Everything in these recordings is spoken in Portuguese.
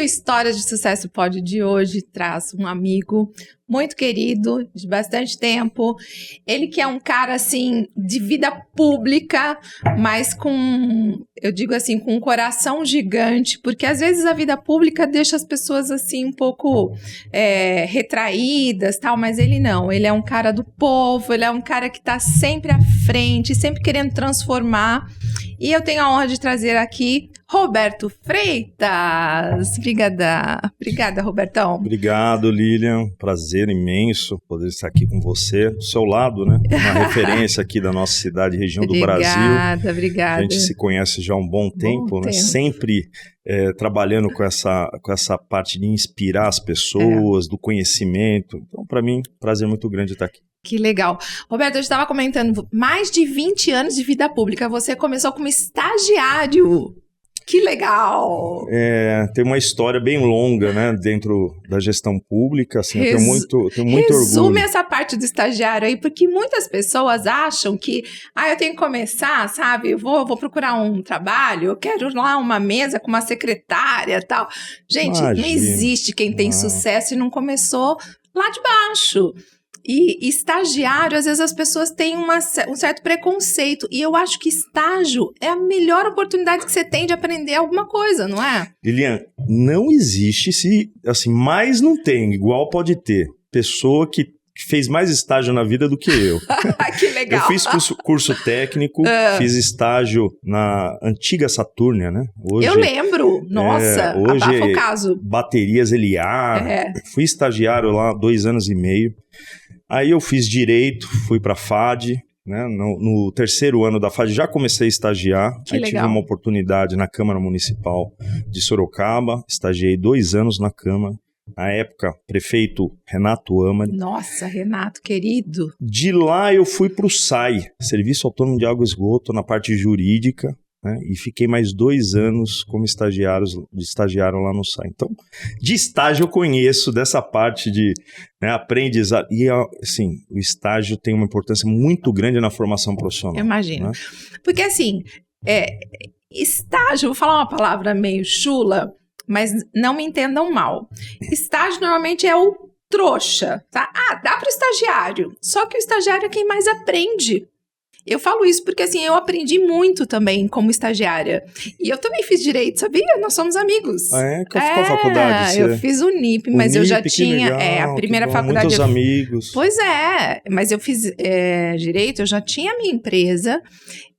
História de Sucesso Pod de hoje traz um amigo muito querido, de bastante tempo. Ele que é um cara, assim, de vida pública, mas eu digo assim, com um coração gigante, porque às vezes a vida pública deixa as pessoas, assim, um pouco retraídas, tal, mas ele não. Ele é um cara do povo, ele é um cara que tá sempre à frente, sempre querendo transformar. E eu tenho a honra de trazer aqui Roberto Freitas. Obrigada, Robertão. Obrigado, Lilian. Prazer imenso poder estar aqui com você, do seu lado, né? Uma referência aqui da nossa cidade, região do Brasil. Obrigada. A gente se conhece já há um bom tempo, né? Sempre trabalhando com essa parte de inspirar as pessoas, do conhecimento. Então, para mim, prazer muito grande estar aqui. Que legal. Roberto, eu estava comentando, mais de 20 anos de vida pública. Você começou como estagiário. Que legal! Tem uma história bem longa, né, dentro da gestão pública, assim, eu tenho muito orgulho. Resume essa parte do estagiário aí, porque muitas pessoas acham que, eu tenho que começar, sabe, eu vou procurar um trabalho, eu quero lá uma mesa com uma secretária e tal. Gente, não existe quem tem sucesso e não começou lá de baixo. E estagiário, às vezes as pessoas têm um certo preconceito. E eu acho que estágio é a melhor oportunidade que você tem de aprender alguma coisa, não é? Lilian, não existe mais não tem, igual pode ter. Pessoa que fez mais estágio na vida do que eu. Que legal. Eu fiz curso técnico, fiz estágio na antiga Saturnia, né? Hoje, eu lembro, nossa, hoje abafa o caso. Baterias Eliar, fui estagiário lá há 2 anos e meio. Aí eu fiz Direito, fui para a FAD, né? No 3º ano da FAD já comecei a estagiar. Que legal. Tive uma oportunidade na Câmara Municipal de Sorocaba, estagiei 2 anos na Câmara. Na época, prefeito Renato Amari. Nossa, Renato, querido. De lá eu fui para o SAI, Serviço Autônomo de Água e Esgoto, na parte jurídica, né? E fiquei mais 2 anos como estagiário lá no SAI. Então, de estágio eu conheço dessa parte de aprendizado. E, assim, o estágio tem uma importância muito grande na formação profissional. Eu imagino. Né? Porque, assim, estágio, vou falar uma palavra meio chula, mas não me entendam mal. Estágio normalmente é o trouxa, tá? Dá para o estagiário. Só que o estagiário é quem mais aprende. Eu falo isso porque, assim, eu aprendi muito também como estagiária. E eu também fiz Direito, sabia? Nós somos amigos. Qual faculdade? Eu fiz o NIP, mas eu já tinha... Legal, a primeira faculdade... Muitos amigos. Pois mas eu fiz Direito, eu já tinha a minha empresa.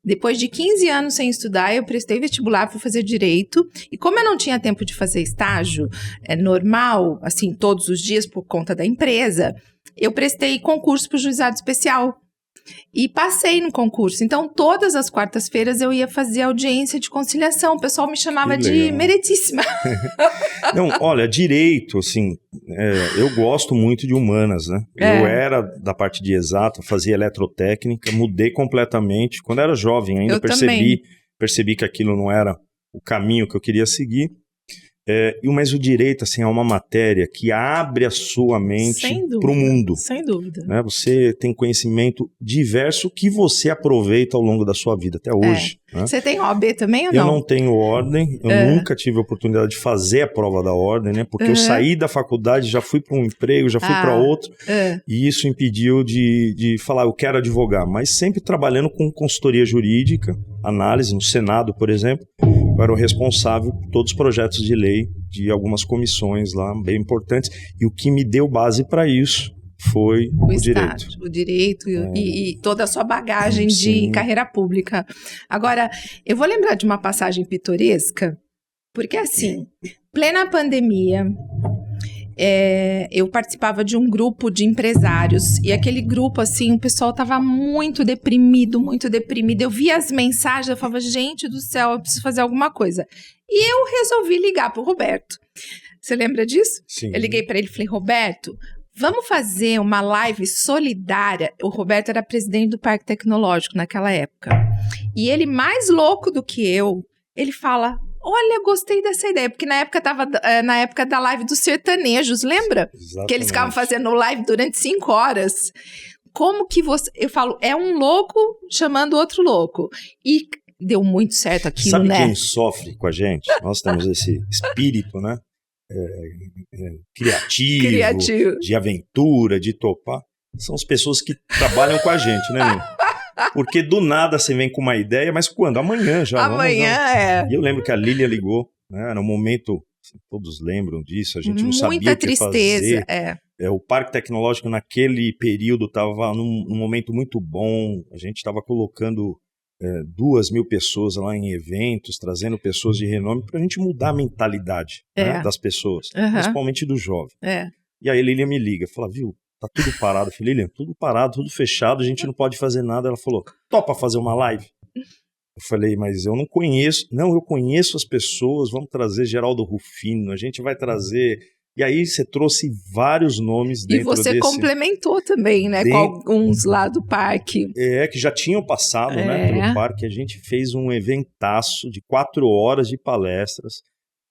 Depois de 15 anos sem estudar, eu prestei vestibular para fazer Direito. E como eu não tinha tempo de fazer estágio normal, assim, todos os dias por conta da empresa, eu prestei concurso para o Juizado Especial. E passei no concurso. Então, todas as quartas-feiras eu ia fazer audiência de conciliação. O pessoal me chamava de meritíssima. Não, olha, Direito, assim, eu gosto muito de humanas, né? Eu era da parte de exata, fazia eletrotécnica, mudei completamente. Quando era jovem ainda, percebi que aquilo não era o caminho que eu queria seguir. Mas o Direito, assim, é uma matéria que abre a sua mente para o mundo. Sem dúvida. Né? Você tem conhecimento diverso que você aproveita ao longo da sua vida, até hoje. Né? Você tem OAB também ou não? Eu não tenho ordem, eu nunca tive a oportunidade de fazer a prova da ordem, né? Porque eu saí da faculdade, já fui para um emprego, já fui para outro, e isso impediu de falar, eu quero advogar, mas sempre trabalhando com consultoria jurídica, análise, no Senado, por exemplo. Eu era o responsável por todos os projetos de lei de algumas comissões lá, bem importantes. E o que me deu base para isso foi o Direito. O Direito e toda a sua bagagem de carreira pública. Agora, eu vou lembrar de uma passagem pitoresca, porque assim, plena pandemia, eu participava de um grupo de empresários e aquele grupo, assim, o pessoal estava muito deprimido, muito deprimido. Eu via as mensagens, eu falava, gente do céu, eu preciso fazer alguma coisa. E eu resolvi ligar para o Roberto. Você lembra disso? Sim. Eu liguei para ele e falei, Roberto, vamos fazer uma live solidária. O Roberto era presidente do Parque Tecnológico naquela época. E ele, mais louco do que eu, ele fala... Olha, gostei dessa ideia, porque na época tava na época da live dos sertanejos, lembra? Exatamente. Que eles ficavam fazendo live durante 5 horas. Como que você... Eu falo, é um louco chamando outro louco. E deu muito certo aquilo, Sabe né? quem sofre com a gente? Nós temos esse espírito, né? criativo, de aventura, de topar, são as pessoas que trabalham com a gente, né, meu? Porque do nada você vem com uma ideia, mas quando? Amanhã já. Amanhã E eu lembro que a Lília ligou, né? Era um momento, todos lembram disso, a gente não sabia o que fazer. O Parque Tecnológico naquele período estava num momento muito bom, a gente estava colocando 2.000 pessoas lá em eventos, trazendo pessoas de renome para a gente mudar a mentalidade, né, das pessoas, principalmente do jovem. E aí a Lília me liga, fala, viu, tá tudo parado. Eu falei, Lília, tudo parado, tudo fechado, a gente não pode fazer nada. Ela falou, topa fazer uma live? Eu falei, mas eu não conheço. Não, eu conheço as pessoas, vamos trazer Geraldo Rufino, a gente vai trazer... E aí você trouxe vários nomes dentro desse... E você complementou também, né, com alguns lá do parque. Que já tinham passado, né, pelo parque. A gente fez um eventaço de 4 horas de palestras.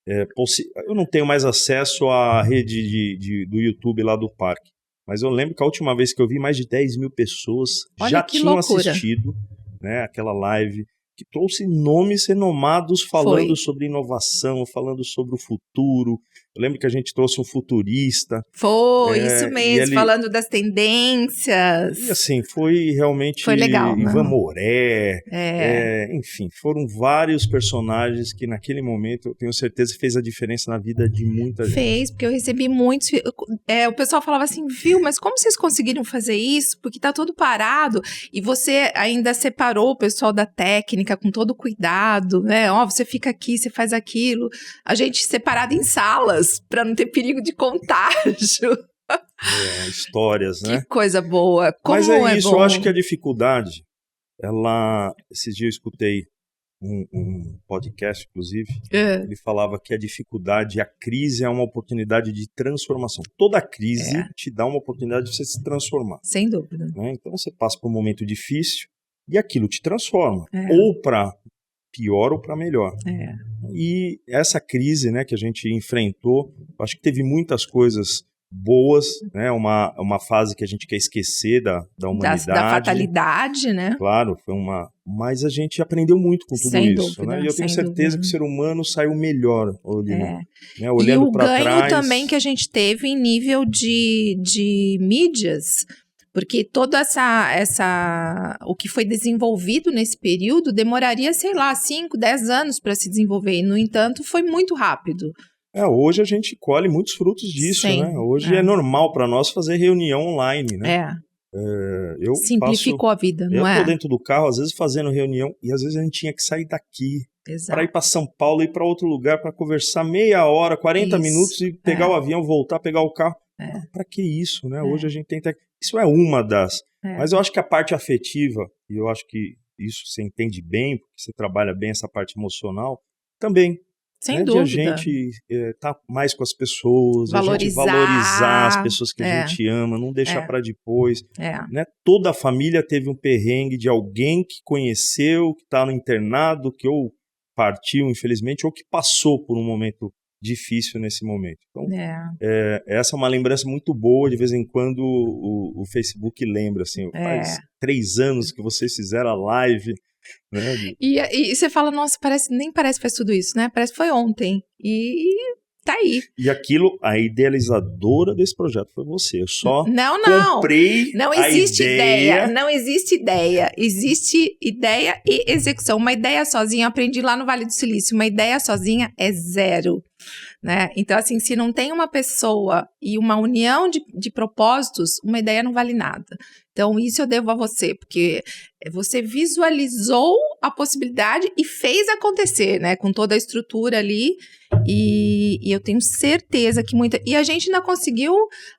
Eu não tenho mais acesso à rede do YouTube lá do parque. Mas eu lembro que a última vez que eu vi, mais de 10.000 pessoas já tinham assistido, né, aquela live, que trouxe nomes renomados falando sobre inovação, falando sobre o futuro. Eu lembro que a gente trouxe um futurista. Isso mesmo, falando das tendências. E assim, foi realmente... Foi legal, Ivan Moré. Enfim, foram vários personagens que naquele momento, eu tenho certeza, fez a diferença na vida de muita gente. Fez, porque eu recebi muitos... o pessoal falava assim, viu, mas como vocês conseguiram fazer isso? Porque tá tudo parado. E você ainda separou o pessoal da técnica com todo cuidado, né? Você fica aqui, você faz aquilo. A gente separado em salas, para não ter perigo de contágio. Histórias, né? Que coisa boa. Como Mas é isso, bom. Eu acho que a dificuldade, esses dias eu escutei um podcast, inclusive, ele falava que a dificuldade, a crise é uma oportunidade de transformação. Toda crise te dá uma oportunidade de você se transformar. Sem dúvida. Né? Então você passa por um momento difícil e aquilo te transforma. Ou para pior ou para melhor. E essa crise, né, que a gente enfrentou, acho que teve muitas coisas boas, né, uma fase que a gente quer esquecer da humanidade. Da fatalidade, né? Claro, mas a gente aprendeu muito com tudo sem isso. Dúvida, né? E eu tenho certeza que o ser humano saiu melhor olhando olhando para trás. E o ganho também que a gente teve em nível de mídias. Porque todo o que foi desenvolvido nesse período demoraria, 5, 10 anos para se desenvolver. E, no entanto, foi muito rápido. Hoje a gente colhe muitos frutos disso, né? Hoje é normal para nós fazer reunião online, né? Simplificou a vida, não é? Eu tô dentro do carro, às vezes fazendo reunião, e às vezes a gente tinha que sair daqui para ir para São Paulo, ir para outro lugar, para conversar meia hora, 40 minutos e pegar o avião, voltar, pegar o carro. Para que isso, né? Hoje a gente tem... Isso é uma das... Mas eu acho que a parte afetiva, e eu acho que isso você entende bem, porque você trabalha bem essa parte emocional, também. Sem dúvida. De a gente tá mais com as pessoas, a gente valorizar as pessoas que a gente ama, não deixar para depois. Né? Toda a família teve um perrengue de alguém que conheceu, que está no internado, que ou partiu, infelizmente, ou que passou por um momento difícil nesse momento. Então, essa é uma lembrança muito boa. De vez em quando o Facebook lembra, assim, faz 3 anos que vocês fizeram a live, né? E você fala, nossa, nem parece que faz tudo isso, né? Parece que foi ontem. E tá aí. E aquilo, a idealizadora desse projeto foi você. Eu só comprei não existe ideia. Não existe ideia. Existe ideia e execução. Uma ideia sozinha, eu aprendi lá no Vale do Silício, uma ideia sozinha é 0. Né? Então, assim, se não tem uma pessoa e uma união de propósitos, uma ideia não vale nada. Então, isso eu devo a você, porque você visualizou a possibilidade e fez acontecer, né? Com toda a estrutura ali. E eu tenho certeza que muita... E a gente ainda conseguiu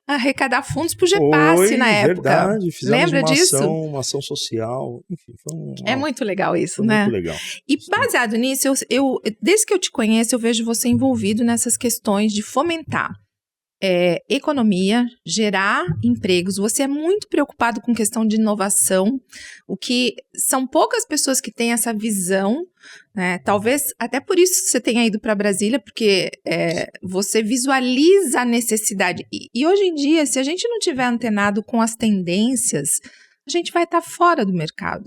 arrecadar fundos para o GEPASSE na época. Verdade. Fizemos Lembra disso? Uma ação social. Enfim, é muito legal isso, foi né? Muito legal. E baseado nisso, desde que eu te conheço, eu vejo você envolvido nessas questões de fomentar economia, gerar empregos. Você é muito preocupado com questão de inovação, o que são poucas pessoas que têm essa visão, né? Talvez até por isso você tenha ido para Brasília, porque você visualiza a necessidade. E hoje em dia, se a gente não tiver antenado com as tendências, a gente vai estar fora do mercado.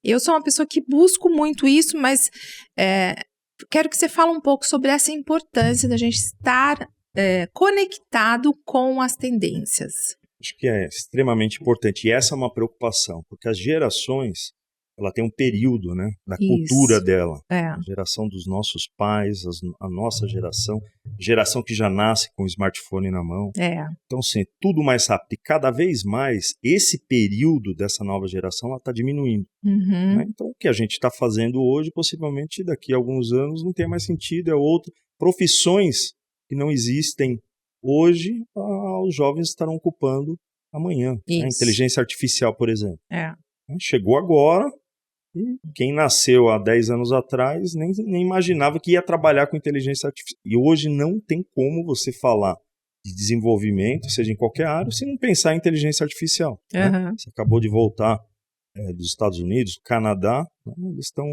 Eu sou uma pessoa que busco muito isso, mas quero que você fale um pouco sobre essa importância da gente estar conectado com as tendências. Acho que é extremamente importante. E essa é uma preocupação, porque as gerações, ela tem um período, né, da cultura dela. A geração dos nossos pais, a nossa geração que já nasce com o smartphone na mão. Então, assim, tudo mais rápido. E cada vez mais, esse período dessa nova geração está diminuindo. Né? Então, o que a gente está fazendo hoje, possivelmente daqui a alguns anos, não tem mais sentido. É outra. Profissões que não existem hoje, os jovens estarão ocupando amanhã. Né? Inteligência artificial, por exemplo. Chegou agora, e quem nasceu há 10 anos atrás nem imaginava que ia trabalhar com inteligência artificial. E hoje não tem como você falar de desenvolvimento, seja em qualquer área, se não pensar em inteligência artificial. Né? Você acabou de voltar dos Estados Unidos, do Canadá, né? Eles estão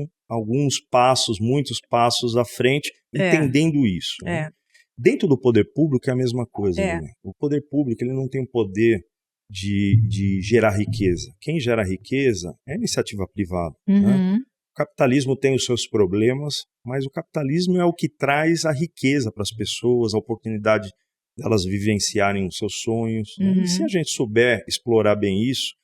muitos passos à frente, entendendo isso. Né? Dentro do poder público é a mesma coisa. Né? O poder público ele não tem o poder de gerar riqueza. Quem gera riqueza é a iniciativa privada. Né? O capitalismo tem os seus problemas, mas o capitalismo é o que traz a riqueza para as pessoas, a oportunidade delas vivenciarem os seus sonhos. Né? E se a gente souber explorar bem isso,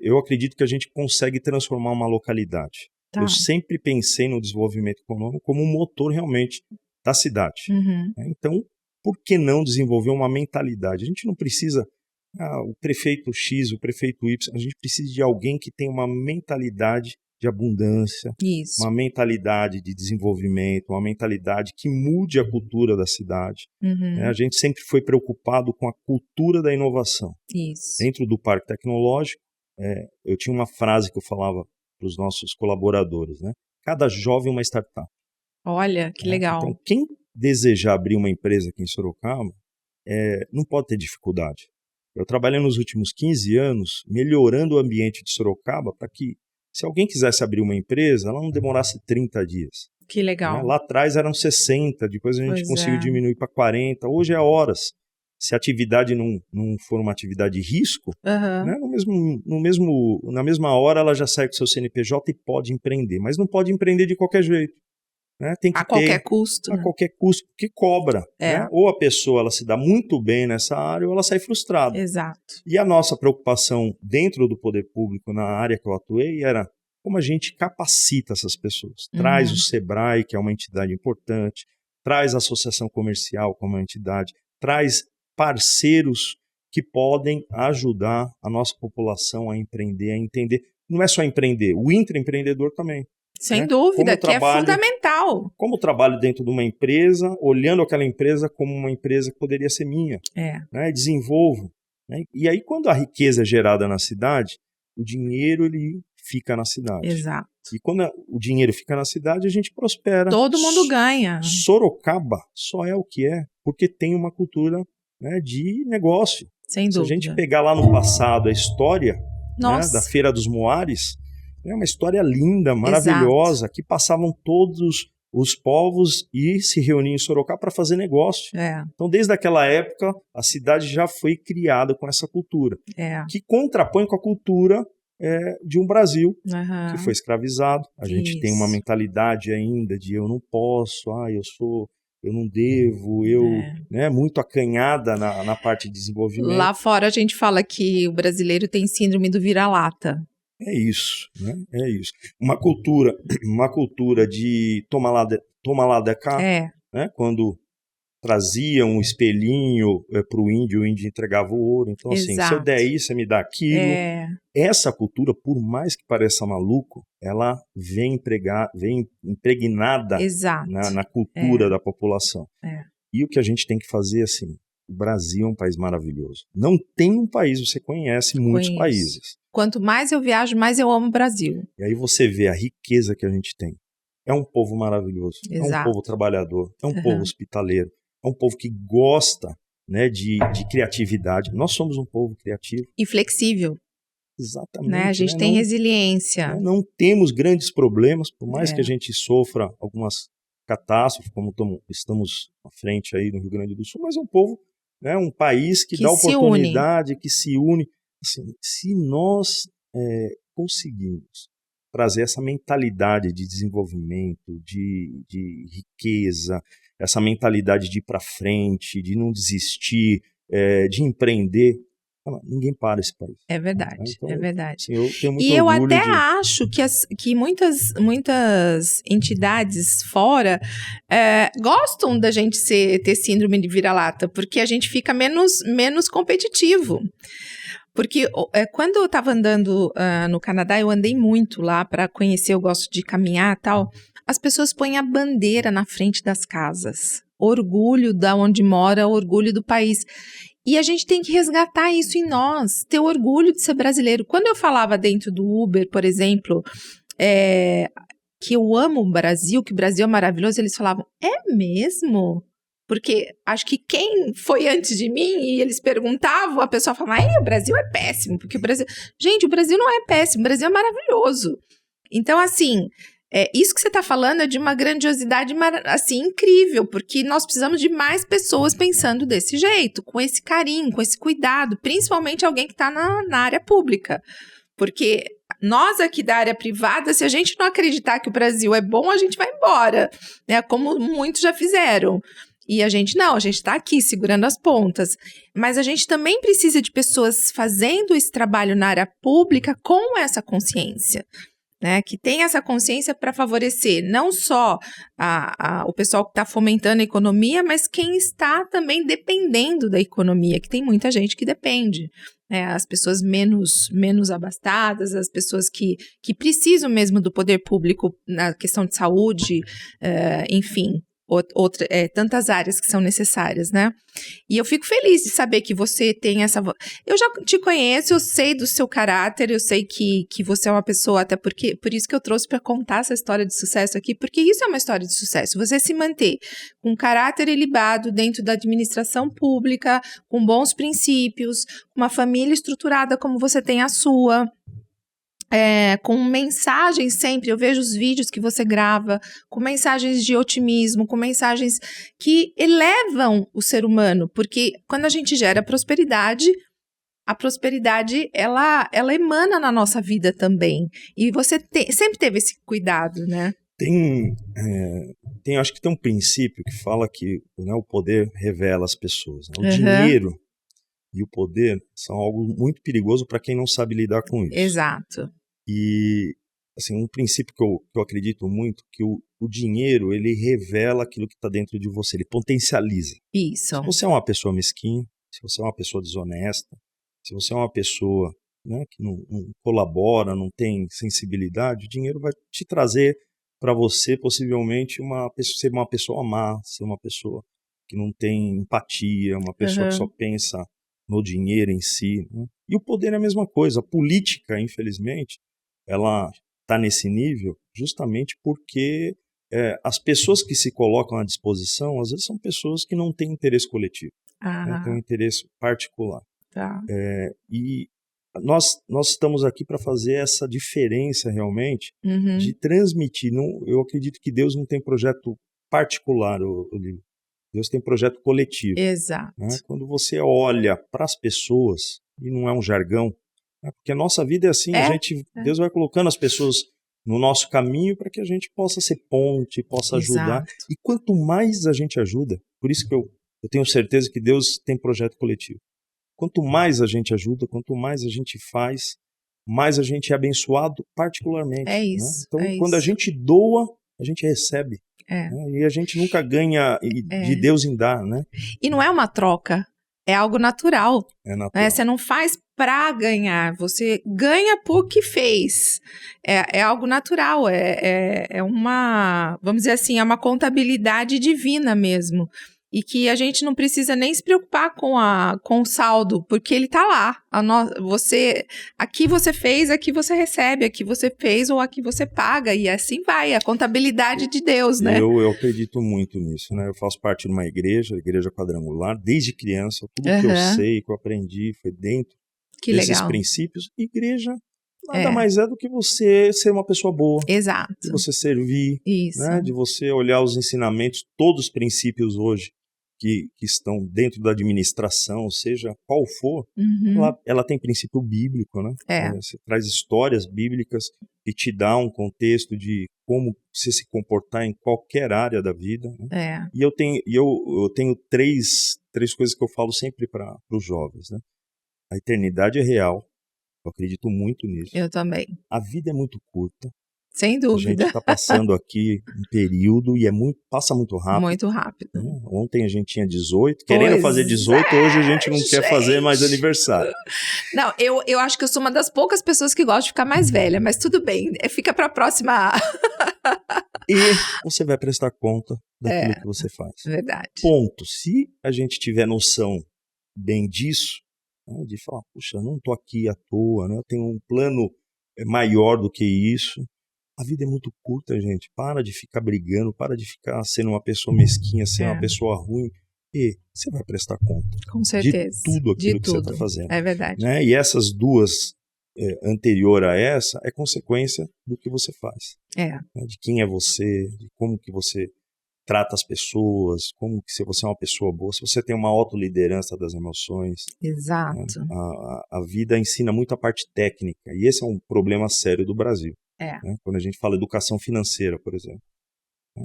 eu acredito que a gente consegue transformar uma localidade. Eu sempre pensei no desenvolvimento econômico como um motor realmente da cidade. Então, por que não desenvolver uma mentalidade? A gente não precisa o prefeito X, o prefeito Y, a gente precisa de alguém que tenha uma mentalidade de abundância, uma mentalidade de desenvolvimento, uma mentalidade que mude a cultura da cidade. A gente sempre foi preocupado com a cultura da inovação. Dentro do Parque Tecnológico, eu tinha uma frase que eu falava para os nossos colaboradores, né? Cada jovem é uma startup. Olha, que legal. Então, quem desejar abrir uma empresa aqui em Sorocaba, não pode ter dificuldade. Eu trabalhei nos últimos 15 anos melhorando o ambiente de Sorocaba para que, se alguém quisesse abrir uma empresa, ela não demorasse 30 dias. Que legal. Lá atrás eram 60, depois a gente conseguiu diminuir para 40, hoje é horas. Se a atividade não for uma atividade de risco, né, na mesma hora ela já sai com seu CNPJ e pode empreender, mas não pode empreender de qualquer jeito. Né? Tem que qualquer custo. A qualquer custo, que cobra. Né? Ou a pessoa ela se dá muito bem nessa área ou ela sai frustrada. Exato. E a nossa preocupação dentro do poder público, na área que eu atuei, era como a gente capacita essas pessoas. Traz o SEBRAE, que é uma entidade importante, traz a associação comercial como uma entidade, traz parceiros que podem ajudar a nossa população a empreender, a entender. Não é só empreender, o intraempreendedor também. Sem dúvida, que é fundamental. Como trabalho dentro de uma empresa, olhando aquela empresa como uma empresa que poderia ser minha. Né? Desenvolvo. Né? E aí, quando a riqueza é gerada na cidade, o dinheiro ele fica na cidade. Exato. E quando o dinheiro fica na cidade, a gente prospera. Todo mundo ganha. Sorocaba só é o que é, porque tem uma cultura, né, de negócio. Sem dúvida. Se a gente pegar lá no passado a história, né, da Feira dos Moares, é uma história linda, maravilhosa, que passavam todos os povos e se reuniam em Sorocaba para fazer negócio. Então, desde aquela época, a cidade já foi criada com essa cultura, que contrapõe com a cultura de um Brasil que foi escravizado. A gente tem uma mentalidade ainda de eu não posso, eu não devo, né, muito acanhada na parte de desenvolvimento. Lá fora a gente fala que o brasileiro tem síndrome do vira-lata. É isso, né? É isso. Uma cultura de toma lá da cá, né? Quando trazia um espelhinho para o índio entregava o ouro. Então, assim, se eu der isso, você me dá aquilo. Essa cultura, por mais que pareça maluco, ela vem impregnada na cultura da população. E o que a gente tem que fazer, assim, o Brasil é um país maravilhoso. Não tem um país, você conhece muitos países. Quanto mais eu viajo, mais eu amo o Brasil. E aí você vê a riqueza que a gente tem. É um povo maravilhoso. É um povo trabalhador. É um povo hospitaleiro. É um povo que gosta, né, de criatividade. Nós somos um povo criativo. E flexível. Exatamente. Né? A gente tem resiliência. Não temos grandes problemas, por mais que a gente sofra algumas catástrofes, como estamos à frente aí no Rio Grande do Sul, mas é um povo, né, um país que dá oportunidade, que se une. Assim, se nós conseguimos trazer essa mentalidade de desenvolvimento, de riqueza, essa mentalidade de ir para frente, de não desistir, de empreender. Ninguém para esse país. É verdade, então, é verdade. Assim, eu tenho muito e eu orgulho até acho que muitas entidades fora gostam da gente ter síndrome de vira-lata, porque a gente fica menos competitivo. Porque quando eu estava andando no Canadá, eu andei muito lá para conhecer, eu gosto de caminhar e tal. As pessoas põem a bandeira na frente das casas. Orgulho da onde mora, orgulho do país. E a gente tem que resgatar isso em nós, ter orgulho de ser brasileiro. Quando eu falava dentro do Uber, por exemplo, que eu amo o Brasil, que o Brasil é maravilhoso, eles falavam, é mesmo? Porque acho que quem foi antes de mim e eles perguntavam, a pessoa falava, o Brasil é péssimo, porque o Brasil... Gente, o Brasil não é péssimo, o Brasil é maravilhoso. Então, assim... isso que você está falando é de uma grandiosidade assim, incrível, porque nós precisamos de mais pessoas pensando desse jeito, com esse carinho, com esse cuidado, principalmente alguém que está na área pública. Porque nós aqui da área privada, se a gente não acreditar que o Brasil é bom, a gente vai embora, né? Como muitos já fizeram. E a gente está aqui segurando as pontas. Mas a gente também precisa de pessoas fazendo esse trabalho na área pública com essa consciência. Né, que tem essa consciência para favorecer não só o pessoal que está fomentando a economia, mas quem está também dependendo da economia, que tem muita gente que depende. Né, as pessoas menos abastadas, as pessoas que precisam mesmo do poder público na questão de saúde, enfim. Tantas áreas que são necessárias, né? E eu fico feliz de saber que você tem essa... Eu já te conheço, eu sei do seu caráter, eu sei que você é uma pessoa, até porque... Por isso que eu trouxe para contar essa história de sucesso aqui, porque isso é uma história de sucesso. Você se manter com caráter ilibado dentro da administração pública, com bons princípios, uma família estruturada como você tem a sua... com mensagens sempre, eu vejo os vídeos que você grava, com mensagens de otimismo, com mensagens que elevam o ser humano, porque quando a gente gera prosperidade, a prosperidade, ela emana na nossa vida também, e você sempre teve esse cuidado, né? Acho que tem um princípio que fala que, né, o poder revela as pessoas, né? O dinheiro e o poder são algo muito perigoso para quem não sabe lidar com isso. Exato. E, assim, um princípio que eu acredito muito, que o dinheiro, ele revela aquilo que está dentro de você, ele potencializa. Isso. Se você é uma pessoa mesquinha, se você é uma pessoa desonesta, se você é uma pessoa, né, que não colabora, não tem sensibilidade, o dinheiro vai te trazer para você, possivelmente, ser uma pessoa má, ser uma pessoa que não tem empatia, uma pessoa que só pensa no dinheiro em si. Né? E o poder é a mesma coisa. A política, infelizmente, ela está nesse nível justamente porque as pessoas que se colocam à disposição, às vezes são pessoas que não têm interesse coletivo, né? Têm um interesse particular. Tá. E nós estamos aqui para fazer essa diferença realmente, de transmitir. Eu acredito que Deus não tem projeto particular, Lili. Deus tem projeto coletivo. Exato. Né? Quando você olha para as pessoas, e não é um jargão, né? Porque a nossa vida é assim, Deus vai colocando as pessoas no nosso caminho para que a gente possa ser ponte, possa ajudar. Exato. E quanto mais a gente ajuda, por isso que eu tenho certeza que Deus tem projeto coletivo. Quanto mais a gente ajuda, quanto mais a gente faz, mais a gente é abençoado particularmente. É isso. Né? Então, quando a gente doa, a gente recebe. Né? E a gente nunca ganha de Deus em dar, né? E não é uma troca, é algo natural. É natural. Né? Você não faz para ganhar, você ganha por que fez. É algo natural, é uma, vamos dizer assim, é uma contabilidade divina mesmo. E que a gente não precisa nem se preocupar com o saldo, porque ele está lá. Aqui você fez, aqui você recebe, aqui você fez ou aqui você paga, e assim vai, a contabilidade de Deus, né? Eu acredito muito nisso, né? Eu faço parte de uma igreja quadrangular, desde criança, tudo que eu sei, que eu aprendi, foi dentro desses princípios. Igreja nada mais é do que você ser uma pessoa boa. Exato. De você servir, isso. Né? De você olhar os ensinamentos, todos os princípios hoje que estão dentro da administração, seja qual for, ela tem princípio bíblico, né? Você traz histórias bíblicas que te dá um contexto de como você se comportar em qualquer área da vida. Né? E eu tenho três coisas que eu falo sempre para os jovens. Né? A eternidade é real, eu acredito muito nisso. Eu também. A vida é muito curta. Sem dúvida. A gente está passando aqui um período e passa muito rápido. Muito rápido. Ontem a gente tinha 18, querendo fazer 18, hoje a gente não quer fazer mais aniversário. Não, eu acho que eu sou uma das poucas pessoas que gostam de ficar mais velha, mas tudo bem, fica para a próxima. E você vai prestar conta daquilo que você faz. Verdade. Ponto. Se a gente tiver noção bem disso, né, de falar, puxa, não estou aqui à toa, né, eu tenho um plano maior do que isso. A vida é muito curta, gente. Para de ficar brigando, para de ficar sendo uma pessoa mesquinha, sendo uma pessoa ruim. E você vai prestar conta. Com certeza. De tudo aquilo que você está fazendo. É verdade. Né? E essas duas, anterior a essa, é consequência do que você faz. Né? De quem é você, de como que você trata as pessoas, como que se você é uma pessoa boa, se você tem uma autoliderança das emoções. Exato. Né? A vida ensina muito a parte técnica. E esse é um problema sério do Brasil. Né? Quando a gente fala educação financeira, por exemplo. Né?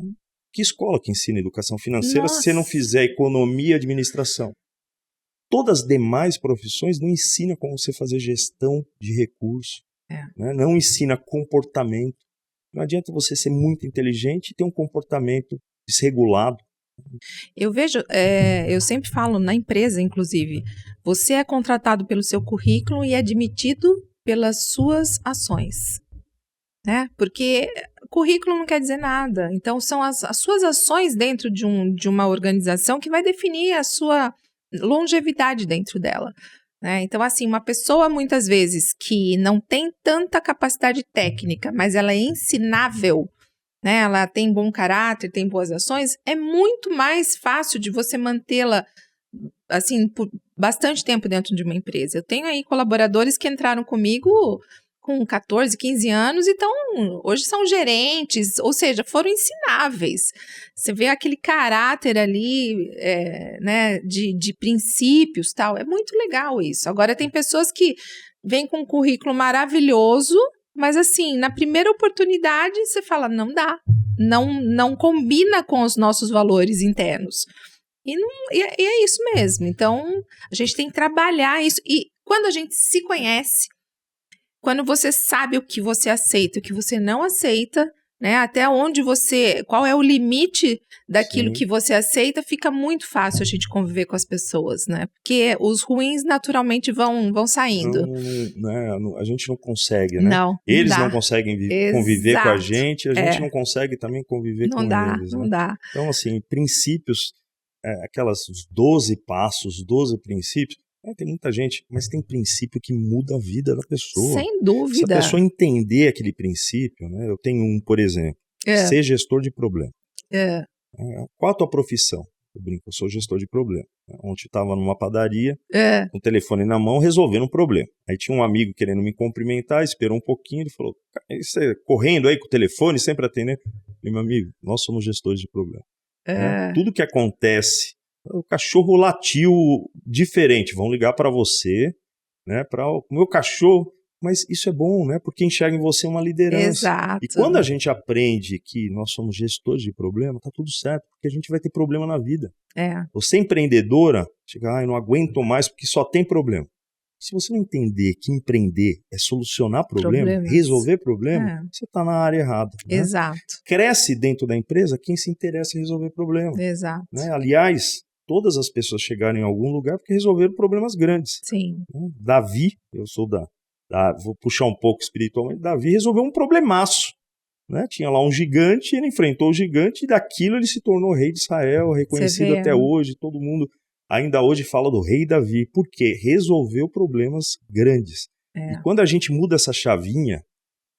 Que escola que ensina educação financeira se você não fizer economia e administração? Todas as demais profissões não ensinam como você fazer gestão de recursos. Né? Não ensina comportamento. Não adianta você ser muito inteligente e ter um comportamento desregulado. Eu vejo, eu sempre falo na empresa, inclusive, você é contratado pelo seu currículo e é admitido pelas suas ações. Né? Porque currículo não quer dizer nada. Então, são as suas ações dentro de uma organização que vai definir a sua longevidade dentro dela. Né? Então, assim, uma pessoa, muitas vezes, que não tem tanta capacidade técnica, mas ela é ensinável, né? Ela tem bom caráter, tem boas ações, é muito mais fácil de você mantê-la, assim, por bastante tempo dentro de uma empresa. Eu tenho aí colaboradores que entraram comigo com 14, 15 anos, então hoje são gerentes, ou seja, foram ensináveis. Você vê aquele caráter ali, né, de princípios, tal, é muito legal isso. Agora tem pessoas que vêm com um currículo maravilhoso, mas assim, na primeira oportunidade você fala, não dá, não combina com os nossos valores internos. E é isso mesmo, então a gente tem que trabalhar isso, e quando a gente se conhece, quando você sabe o que você aceita, o que você não aceita, né? Até onde qual é o limite daquilo que você aceita, fica muito fácil a gente conviver com as pessoas, né? Porque os ruins naturalmente vão saindo. A gente não consegue, né? Não. Eles não conseguem conviver com a gente não consegue também conviver com eles. Não né? dá. Então, assim, princípios, aquelas 12 passos, 12 princípios, tem muita gente, mas tem princípio que muda a vida da pessoa. Sem dúvida. Se a pessoa entender aquele princípio, né? Eu tenho um, por exemplo, ser gestor de problema. Qual a tua profissão? Eu brinco, eu sou gestor de problema. Ontem eu estava numa padaria, com o telefone na mão, resolvendo um problema. Aí tinha um amigo querendo me cumprimentar, esperou um pouquinho, ele falou, você correndo aí com o telefone, sempre atendendo. Eu falei, meu amigo, nós somos gestores de problema. Né? Tudo que acontece, o cachorro latiu diferente, vão ligar para você, né, para o meu cachorro, mas isso é bom, né, porque enxerga em você uma liderança. Exato. E quando a gente aprende que nós somos gestores de problema, tá tudo certo, porque a gente vai ter problema na vida. Você empreendedora, chega, eu não aguento mais porque só tem problema. Se você não entender que empreender é solucionar problema, resolver problema, você está na área errada. Né? Exato. Cresce dentro da empresa quem se interessa em resolver problema. Exato. Né? Aliás, todas as pessoas chegaram em algum lugar porque resolveram problemas grandes. Sim. Né? Davi, eu sou vou puxar um pouco espiritualmente, Davi resolveu um problemaço. Né? Tinha lá um gigante, ele enfrentou o gigante e daquilo ele se tornou rei de Israel, reconhecido até hoje, todo mundo ainda hoje fala do rei Davi, porque resolveu problemas grandes. E quando a gente muda essa chavinha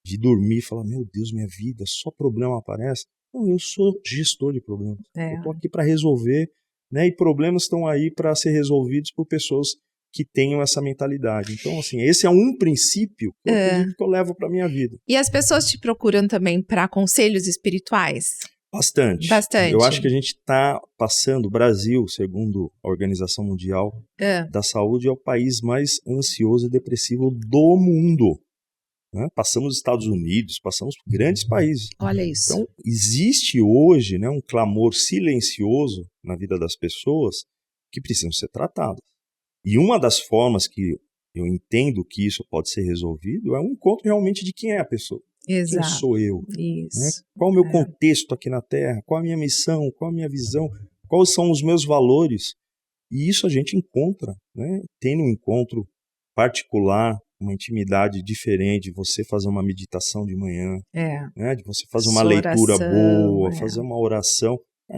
de dormir e falar, meu Deus, minha vida, só problema aparece. Não, eu sou gestor de problemas. Eu estou aqui para resolver, né? E problemas estão aí para ser resolvidos por pessoas que tenham essa mentalidade. Então, assim, esse é um princípio que eu levo para minha vida. E as pessoas te procuram também para conselhos espirituais? Bastante. Bastante. Eu acho que a gente está passando, o Brasil, segundo a Organização Mundial da Saúde, é o país mais ansioso e depressivo do mundo. Né? Passamos os Estados Unidos, passamos grandes países. Olha isso. Então, existe hoje, né, um clamor silencioso na vida das pessoas que precisam ser tratadas. E uma das formas que eu entendo que isso pode ser resolvido é um encontro realmente de quem é a pessoa. Exato. Quem sou eu? Isso. Né? Qual o meu contexto aqui na Terra? Qual a minha missão? Qual a minha visão? Quais são os meus valores? E isso a gente encontra, né? Tem um encontro particular, uma intimidade diferente, de você fazer uma meditação de manhã, né? De você fazer uma leitura boa, fazer uma oração.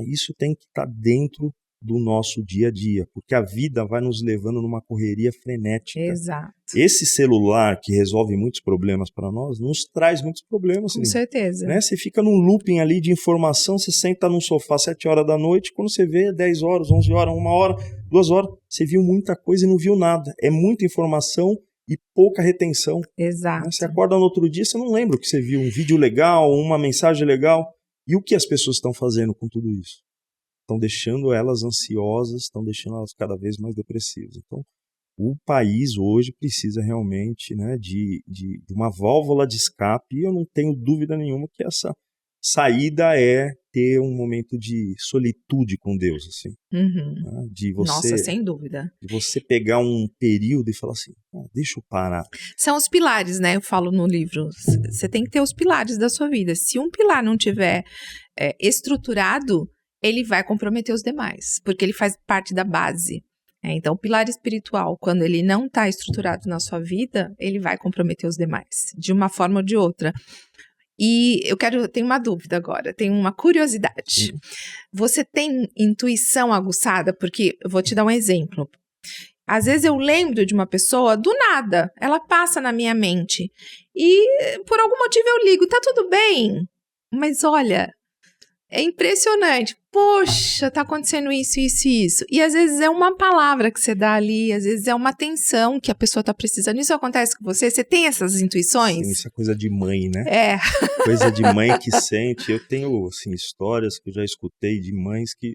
Isso tem que estar dentro do nosso dia a dia, porque a vida vai nos levando numa correria frenética. Exato. Esse celular que resolve muitos problemas para nós, nos traz muitos problemas. Com certeza. Né? Você fica num looping ali de informação, você senta num sofá 7 horas da noite, quando você vê 10 horas, 11 horas, 1 hora, 2 horas, você viu muita coisa e não viu nada. É muita informação e pouca retenção. Exato. Né? Você acorda no outro dia, você não lembra o que você viu, um vídeo legal, uma mensagem legal. E o que as pessoas estão fazendo com tudo isso? Estão deixando elas ansiosas, estão deixando elas cada vez mais depressivas. Então, o país hoje precisa realmente, né, de uma válvula de escape, e eu não tenho dúvida nenhuma que essa saída é ter um momento de solitude com Deus, assim. Né, de você, nossa, sem dúvida. De você pegar um período e falar assim, deixa eu parar. São os pilares, né? Eu falo no livro. Você tem que ter os pilares da sua vida. Se um pilar não tiver estruturado, ele vai comprometer os demais, porque ele faz parte da base. Então, o pilar espiritual, quando ele não está estruturado na sua vida, ele vai comprometer os demais, de uma forma ou de outra. E tenho uma dúvida agora, tenho uma curiosidade. Você tem intuição aguçada? Porque eu vou te dar um exemplo. Às vezes eu lembro de uma pessoa, do nada, ela passa na minha mente. E por algum motivo eu ligo, tá tudo bem? Mas olha, é impressionante. Poxa, tá acontecendo isso, isso e isso. E às vezes é uma palavra que você dá ali, às vezes é uma atenção que a pessoa tá precisando. Isso acontece com você? Você tem essas intuições? Sim, isso é coisa de mãe, né? É. Coisa de mãe que sente. Eu tenho, assim, histórias que eu já escutei de mães que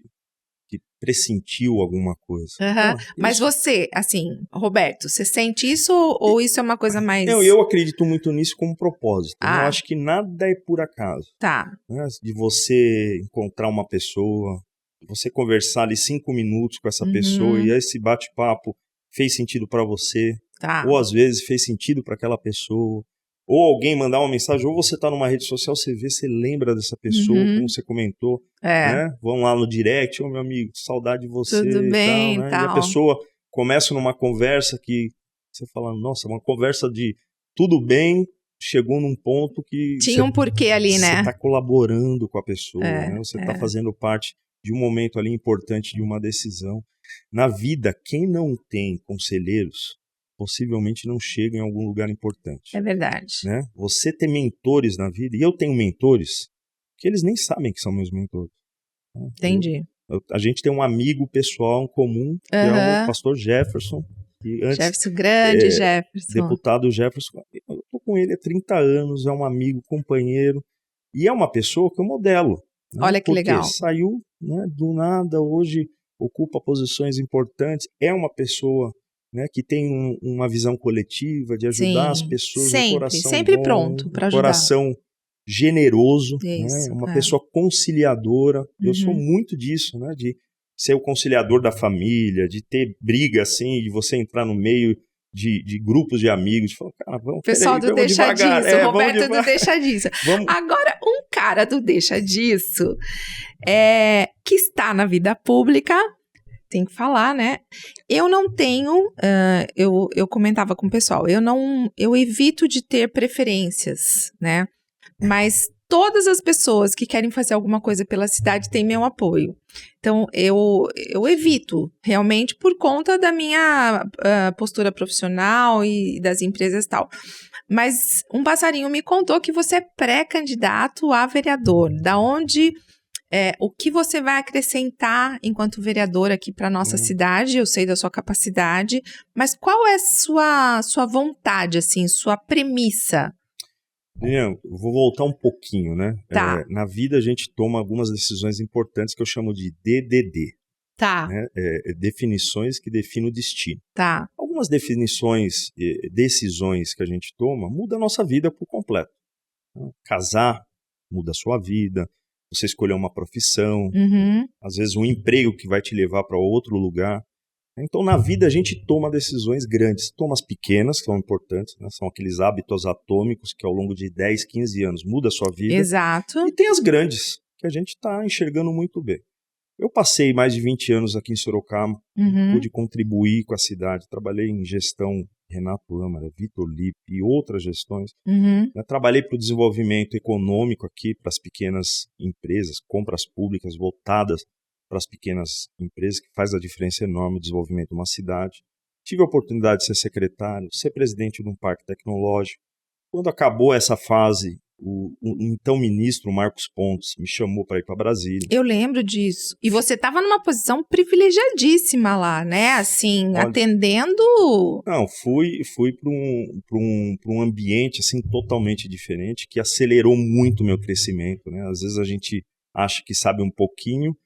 pressentiu alguma coisa. Mas você, assim, Roberto, você sente isso ou isso é uma coisa mais... Eu acredito muito nisso como propósito. Eu acho que nada é por acaso. Tá. Né? De você encontrar uma pessoa, de você conversar ali 5 minutos com essa pessoa e esse bate-papo fez sentido para você. Tá. Ou às vezes fez sentido para aquela pessoa. Ou alguém mandar uma mensagem, ou você tá numa rede social, você vê, você lembra dessa pessoa, como você comentou, né? Vão lá no direct, meu amigo, saudade de você. Tudo bem, tal, né? tal. E a pessoa começa numa conversa que você fala, nossa, uma conversa de tudo bem, chegou num ponto que... Tinha um porquê ali, né? Você tá colaborando com a pessoa, né? Você tá fazendo parte de um momento ali importante, de uma decisão. Na vida, quem não tem conselheiros, possivelmente não chega em algum lugar importante. É verdade. Né? Você ter mentores na vida, e eu tenho mentores, que eles nem sabem que são meus mentores. Né? Entendi. A gente tem um amigo pessoal comum, que é o pastor Jefferson. Que antes, Jefferson, grande Jefferson. Deputado Jefferson. Eu tô com ele há 30 anos, é um amigo, companheiro, e é uma pessoa que eu modelo. Né? Olha que legal. Porque saiu, né, do nada, hoje ocupa posições importantes, é uma pessoa... Né, que tem uma visão coletiva de ajudar as pessoas, um coração sempre bom, pronto para ajudar. Um coração generoso, isso, né, uma pessoa conciliadora. Eu sou muito disso, né, de ser o conciliador da família, de ter briga assim, de você entrar no meio de grupos de amigos, falar, cara, vamos, pessoal do Deixa Disso, o Roberto do Deixa Disso. Vamos. Agora, um cara do Deixa Disso, que está na vida pública, tem que falar, né? Eu não tenho, eu comentava com o pessoal, eu evito de ter preferências, né? Mas todas as pessoas que querem fazer alguma coisa pela cidade têm meu apoio. Então, eu evito, realmente, por conta da minha postura profissional e das empresas e tal. Mas um passarinho me contou que você é pré-candidato a vereador. Da onde... o que você vai acrescentar enquanto vereador aqui para nossa cidade? Eu sei da sua capacidade, mas qual é sua vontade, assim, sua premissa? Eu vou voltar um pouquinho, né? Tá. Na vida a gente toma algumas decisões importantes que eu chamo de DDD. Tá. Né? Definições que definem o destino. Tá. Algumas decisões que a gente toma mudam a nossa vida por completo. Casar muda a sua vida, você escolher uma profissão, às vezes um emprego que vai te levar para outro lugar. Então, na vida, a gente toma decisões grandes. Toma as pequenas, que são importantes, né? São aqueles hábitos atômicos que ao longo de 10, 15 anos muda a sua vida. Exato. E tem as grandes, que a gente está enxergando muito bem. Eu passei mais de 20 anos aqui em Sorocaba, pude contribuir com a cidade. Trabalhei em gestão Renato Âmara, Vitor Lippe e outras gestões. Trabalhei para o desenvolvimento econômico aqui, para as pequenas empresas, compras públicas voltadas para as pequenas empresas, que faz a diferença enorme no desenvolvimento de uma cidade. Tive a oportunidade de ser secretário, ser presidente de um parque tecnológico. Quando acabou essa fase, o então ministro Marcos Pontes me chamou para ir para Brasília. Eu lembro disso. E você estava numa posição privilegiadíssima lá, né? Assim, olha, atendendo... Não, fui para um ambiente assim, totalmente diferente, que acelerou muito o meu crescimento. Né? Às vezes a gente acha que sabe um pouquinho.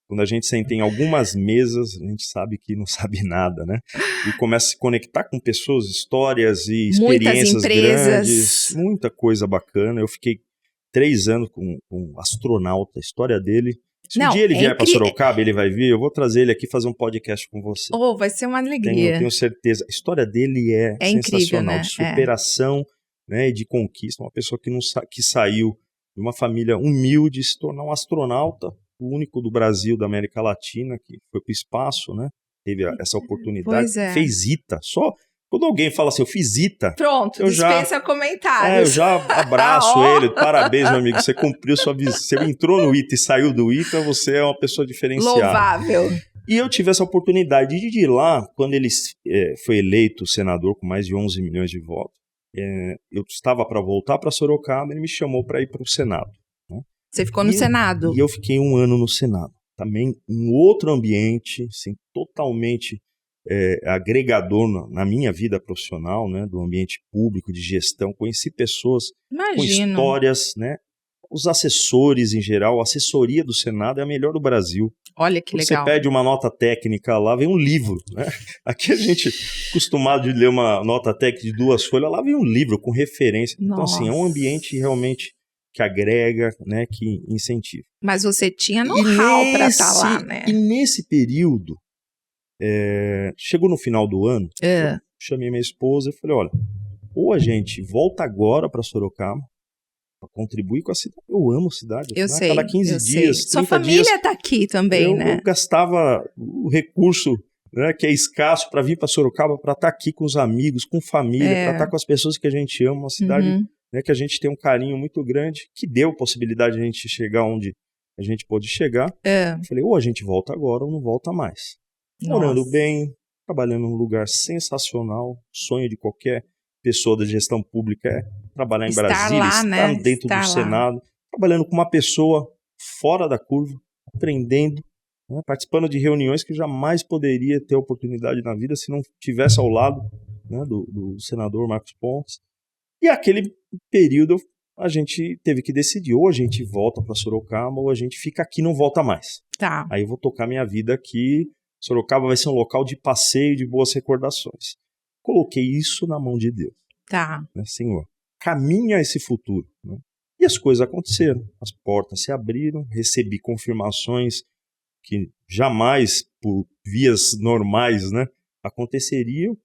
Quando a gente senta em algumas mesas, a gente sabe que não sabe nada, né? E começa a se conectar com pessoas, histórias e experiências grandes. Muita coisa bacana. Eu fiquei 3 anos com um astronauta, a história dele. Se um dia ele vier para Sorocaba, ele vai vir, eu vou trazer ele aqui fazer um podcast com você. Oh, vai ser uma alegria. Tenho certeza. A história dele é sensacional, incrível, né? De superação, né, e de conquista. Uma pessoa que saiu de uma família humilde, se tornar um astronauta, o único do Brasil, da América Latina, que foi para o espaço, né? Teve essa oportunidade. Fez ITA. Só quando alguém fala assim, eu fiz ITA... Pronto, dispensa comentários. Eu já abraço ele. Parabéns, meu amigo. Você cumpriu sua visão. Você entrou no ITA e saiu do ITA, você é uma pessoa diferenciada. Louvável. E eu tive essa oportunidade de ir lá, quando ele foi eleito senador com mais de 11 milhões de votos. Eu estava para voltar para Sorocaba, ele me chamou para ir para o Senado. Você ficou no Senado? E eu fiquei 1 ano no Senado. Também um outro ambiente, assim, totalmente agregador na minha vida profissional, né, do ambiente público, de gestão. Conheci pessoas com histórias, né? Os assessores em geral, a assessoria do Senado é a melhor do Brasil. Olha que legal. Você pede uma nota técnica lá, vem um livro, né? Aqui a gente acostumado de ler uma nota técnica de 2 folhas, lá vem um livro com referência. Nossa. Então, assim, é um ambiente realmente que agrega, né, que incentiva. Mas você tinha know-how para estar lá, né? E nesse período, chegou no final do ano, eu chamei minha esposa e falei, olha, ou a gente volta agora para Sorocaba, para contribuir com a cidade. Eu amo a cidade. Eu sei, cada 15 dias, 30 Sua família está aqui também, né? Eu gastava o recurso, né, que é escasso, para vir para Sorocaba, para estar aqui com os amigos, com família, para estar com as pessoas que a gente ama, uma cidade... Né, que a gente tem um carinho muito grande, que deu a possibilidade de a gente chegar onde a gente pôde chegar. Eu falei, ou a gente volta agora ou não volta mais. Morando bem, trabalhando num lugar sensacional, sonho de qualquer pessoa da gestão pública é trabalhar em Brasília, estar dentro do Senado, trabalhando com uma pessoa fora da curva, aprendendo, né, participando de reuniões que jamais poderia ter oportunidade na vida se não tivesse ao lado, né, do senador Marcos Pontes. E aquele período a gente teve que decidir, ou a gente volta para Sorocaba, ou a gente fica aqui e não volta mais. Tá. Aí eu vou tocar minha vida aqui, Sorocaba vai ser um local de passeio, de boas recordações. Coloquei isso na mão de Deus. Tá. Né, Senhor, caminha esse futuro. Né? E as coisas aconteceram, as portas se abriram, recebi confirmações que jamais, por vias normais, né, aconteceriam.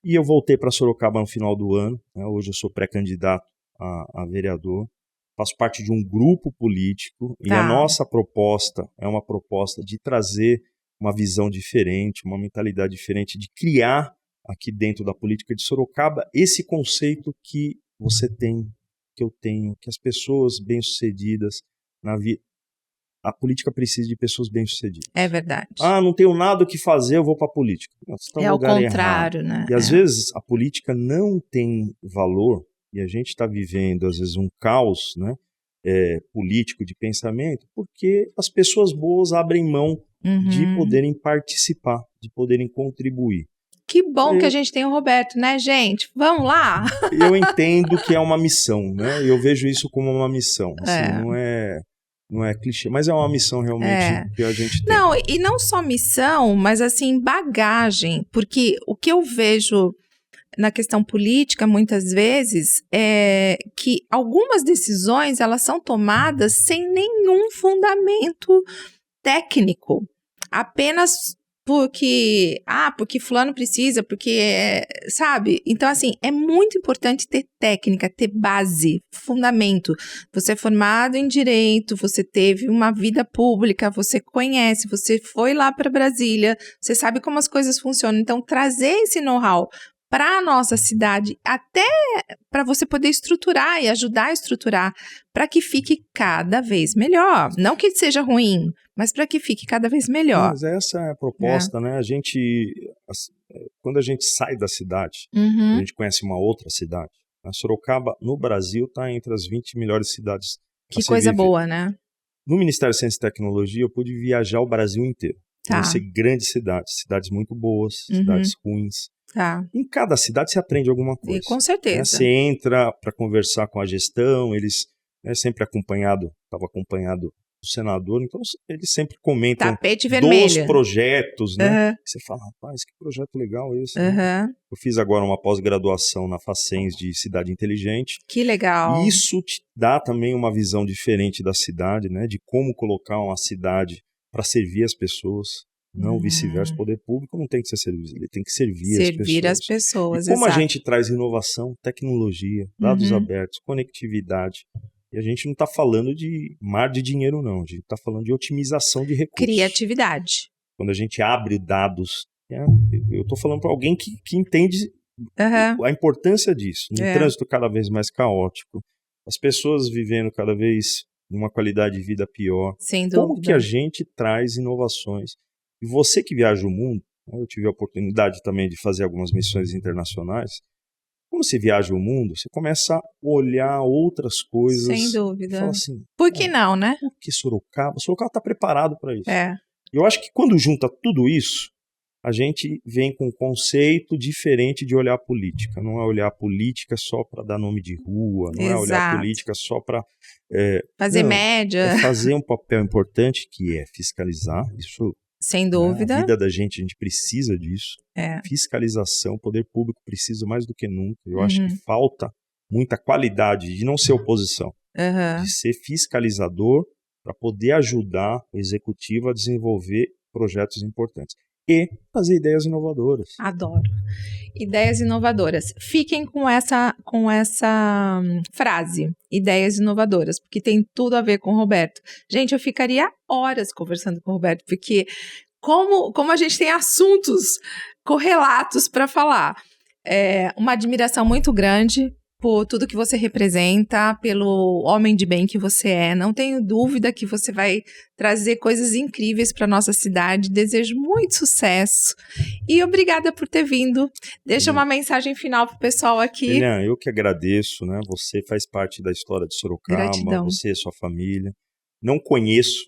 E eu voltei para Sorocaba no final do ano. Né? Hoje eu sou pré-candidato a vereador. Faço parte de um grupo político. E a nossa proposta é uma proposta de trazer uma visão diferente, uma mentalidade diferente, de criar aqui dentro da política de Sorocaba esse conceito que você tem, que eu tenho, que as pessoas bem-sucedidas na vida... A política precisa de pessoas bem-sucedidas. É verdade. Não tenho nada o que fazer, eu vou para a política. Tá ao contrário, né? E às vezes a política não tem valor, e a gente está vivendo, às vezes, um caos, né, político de pensamento, porque as pessoas boas abrem mão de poderem participar, de poderem contribuir. Que bom que a gente tem o Roberto, né, gente? Vamos lá? Eu entendo que é uma missão, né? Eu vejo isso como uma missão. Assim, não é clichê, mas é uma missão realmente que a gente tem. Não, e não só missão, mas assim, bagagem. Porque o que eu vejo na questão política, muitas vezes, é que algumas decisões, elas são tomadas sem nenhum fundamento técnico. Apenas porque fulano precisa, sabe? Então, assim, é muito importante ter técnica, ter base, fundamento. Você é formado em direito, você teve uma vida pública, você conhece, você foi lá para Brasília, você sabe como as coisas funcionam. Então, trazer esse know-how para a nossa cidade, até para você poder estruturar e ajudar a estruturar, para que fique cada vez melhor. Não que seja ruim, mas para que fique cada vez melhor. Mas essa é a proposta, né? Quando a gente sai da cidade, a gente conhece uma outra cidade. A Sorocaba, no Brasil, está entre as 20 melhores cidades. Que coisa boa, né? No Ministério de Ciência e Tecnologia, eu pude viajar o Brasil inteiro. Conhecer grandes cidades muito boas, cidades ruins. Tá. Em cada cidade você aprende alguma coisa. E com certeza. Né? Você entra para conversar com a gestão, eles sempre estava acompanhado do senador, então eles sempre comentam dos projetos, né? Você fala, rapaz, que projeto legal esse. Né? Eu fiz agora uma pós-graduação na Facens de Cidade Inteligente. Que legal. E isso te dá também uma visão diferente da cidade, né? De como colocar uma cidade para servir as pessoas. Não vice-versa, o poder público não tem que ser serviço, ele tem que servir as pessoas. E como a gente traz inovação, tecnologia, dados abertos, conectividade, e a gente não está falando de mar de dinheiro não, a gente está falando de otimização de recursos. Criatividade. Quando a gente abre dados, eu estou falando para alguém que entende a importância disso, no trânsito cada vez mais caótico, as pessoas vivendo cada vez numa qualidade de vida pior. Sem dúvida. Como que a gente traz inovações? E você que viaja o mundo, eu tive a oportunidade também de fazer algumas missões internacionais. Quando você viaja o mundo, você começa a olhar outras coisas. Sem dúvida. E fala assim, por que não, né? Por que Sorocaba? Sorocaba está preparado para isso. É. Eu acho que quando junta tudo isso, a gente vem com um conceito diferente de olhar a política. Não é olhar a política só para dar nome de rua, não é olhar a política só para... fazer média. É fazer um papel importante que é fiscalizar. Isso... Sem dúvida. A vida da gente precisa disso. Fiscalização, o poder público precisa mais do que nunca. Eu acho que falta muita qualidade de não ser oposição, de ser fiscalizador para poder ajudar o executivo a desenvolver projetos importantes. E fazer ideias inovadoras. Adoro. Ideias inovadoras. Fiquem com essa frase, ideias inovadoras, porque tem tudo a ver com o Roberto. Gente, eu ficaria horas conversando com o Roberto, porque como a gente tem assuntos correlatos para falar. Uma admiração muito grande por tudo que você representa, pelo homem de bem que você é. Não tenho dúvida que você vai trazer coisas incríveis para nossa cidade. Desejo muito sucesso e obrigada por ter vindo. Deixa uma mensagem final pro pessoal aqui. Lilian, eu que agradeço, né? Você faz parte da história de Sorocaba, gratidão. Você e sua família. Não conheço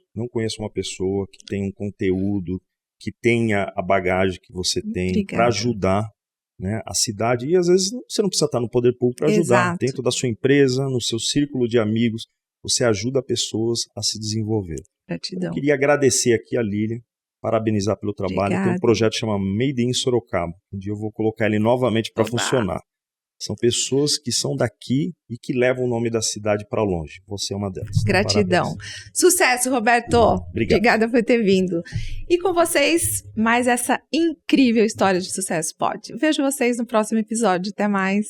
uma pessoa que tem um conteúdo, que tenha a bagagem que você tem para ajudar, né, a cidade, e às vezes você não precisa estar no poder público para ajudar. Exato. Dentro da sua empresa, no seu círculo de amigos, você ajuda pessoas a se desenvolver. Gratidão. Eu queria agradecer aqui a Lilian, parabenizar pelo trabalho. Obrigada. Tem um projeto que chama Made in Sorocaba. Um dia eu vou colocar ele novamente para funcionar. São pessoas que são daqui e que levam o nome da cidade para longe. Você é uma delas. Gratidão. Sucesso, Roberto. Obrigada por ter vindo. E com vocês, mais essa incrível história de sucesso pode. Vejo vocês no próximo episódio. Até mais.